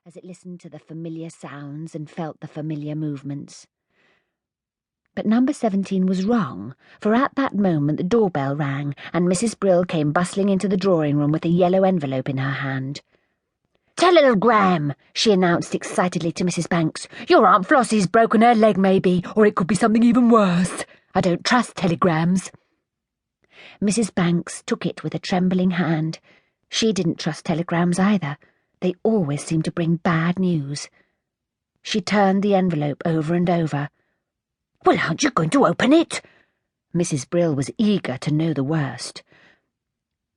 as it listened to the familiar sounds and felt the familiar movements. But number 17 was wrong, for at that moment the doorbell rang, and Mrs. Brill came bustling into the drawing-room with a yellow envelope in her hand. "Telegram," she announced excitedly to Mrs. Banks. "Your Aunt Flossie's broken her leg, maybe, or it could be something even worse. I don't trust telegrams." Mrs. Banks took it with a trembling hand. She didn't trust telegrams either. They always seemed to bring bad news. She turned the envelope over and over. "Well, aren't you going to open it?" Mrs. Brill was eager to know the worst.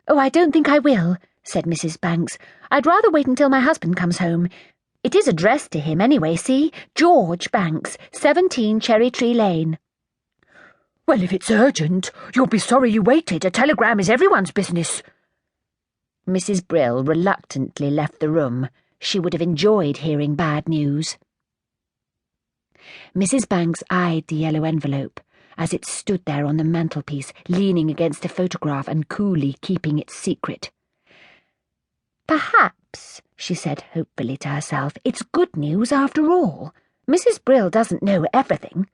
"Oh, I don't think I will," said Mrs. Banks. "I'd rather wait until my husband comes home. It is addressed to him anyway, see? George Banks, 17 Cherry Tree Lane." "Well, if it's urgent, you'll be sorry you waited. A telegram is everyone's business." Mrs. Brill reluctantly left the room. She would have enjoyed hearing bad news. Mrs. Banks eyed the yellow envelope as it stood there on the mantelpiece, leaning against a photograph and coolly keeping its secret. "Perhaps," she said hopefully to herself, "it's good news after all. Mrs. Brill doesn't know everything."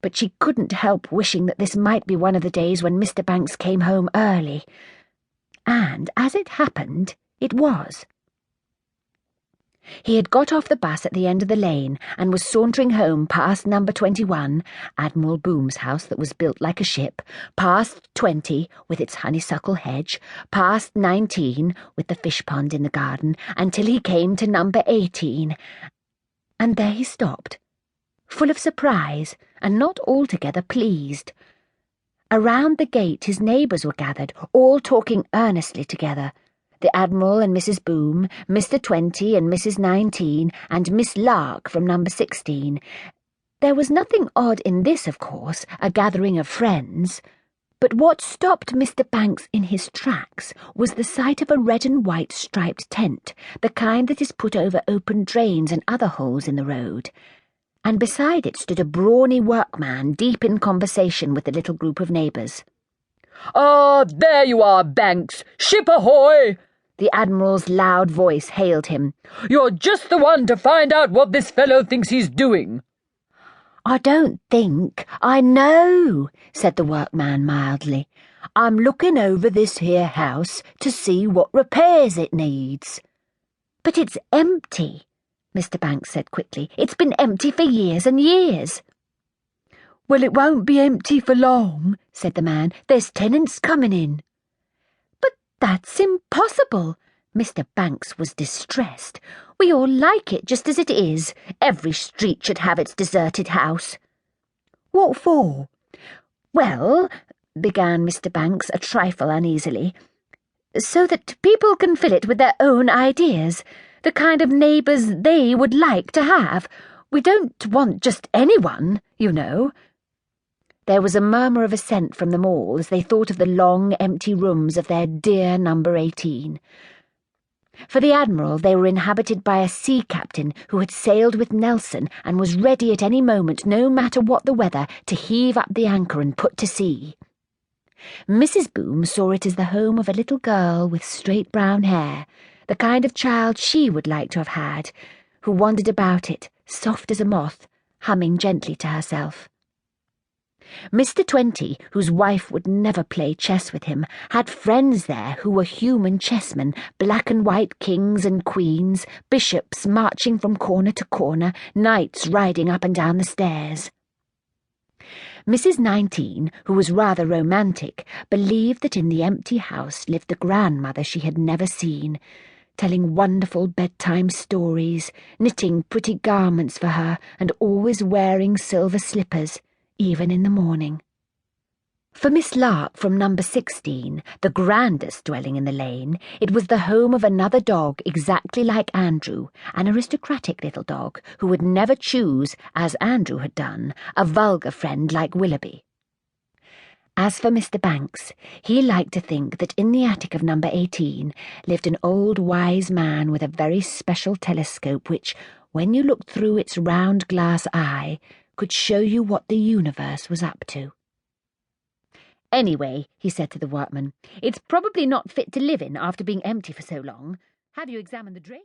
But she couldn't help wishing that this might be one of the days when Mr. Banks came home early. And, as it happened, it was. He had got off the bus at the end of the lane and was sauntering home past number 21, Admiral Boom's house that was built like a ship, past 20 with its honeysuckle hedge, past 19 with the fish pond in the garden, until he came to number 18. And there he stopped, full of surprise and not altogether pleased. Around the gate his neighbours were gathered, all talking earnestly together. The Admiral and Mrs. Boom, Mr. 20 and Mrs. 19, and Miss Lark from number 16. There was nothing odd in this, of course, a gathering of friends. But what stopped Mr. Banks in his tracks was the sight of a red and white striped tent, the kind that is put over open drains and other holes in the road. And beside it stood a brawny workman deep in conversation with the little group of neighbours. "Ah, there you are, Banks! Ship ahoy!" The Admiral's loud voice hailed him. "You're just the one to find out what this fellow thinks he's doing." "I don't think, I know," said the workman mildly. "I'm looking over this here house to see what repairs it needs." "But it's empty," Mr. Banks said quickly. "It's been empty for years and years." "Well, it won't be empty for long," said the man. "There's tenants coming in." "But that's impossible." Mr. Banks was distressed. "We all like it just as it is. Every street should have its deserted house." "What for?" "Well," began Mr. Banks a trifle uneasily, "so that people can fill it with their own ideas, the kind of neighbours they would like to have. We don't want just anyone, you know." There was a murmur of assent from them all as they thought of the long, empty rooms of their dear number 18. For the Admiral, they were inhabited by a sea captain who had sailed with Nelson and was ready at any moment, no matter what the weather, to heave up the anchor and put to sea. Mrs. Boom saw it as the home of a little girl with straight brown hair, the kind of child she would like to have had, who wandered about it, soft as a moth, humming gently to herself. Mr. 20, whose wife would never play chess with him, had friends there who were human chessmen, black and white kings and queens, bishops marching from corner to corner, knights riding up and down the stairs. Mrs. 19, who was rather romantic, believed that in the empty house lived the grandmother she had never seen, telling wonderful bedtime stories, knitting pretty garments for her, and always wearing silver slippers, even in the morning. For Miss Lark from number 16, the grandest dwelling in the lane, it was the home of another dog exactly like Andrew, an aristocratic little dog who would never choose, as Andrew had done, a vulgar friend like Willoughby. As for Mr. Banks, he liked to think that in the attic of number 18 lived an old wise man with a very special telescope which, when you looked through its round glass eye, could show you what the universe was up to. "Anyway," he said to the workman, "it's probably not fit to live in after being empty for so long. Have you examined the drain?"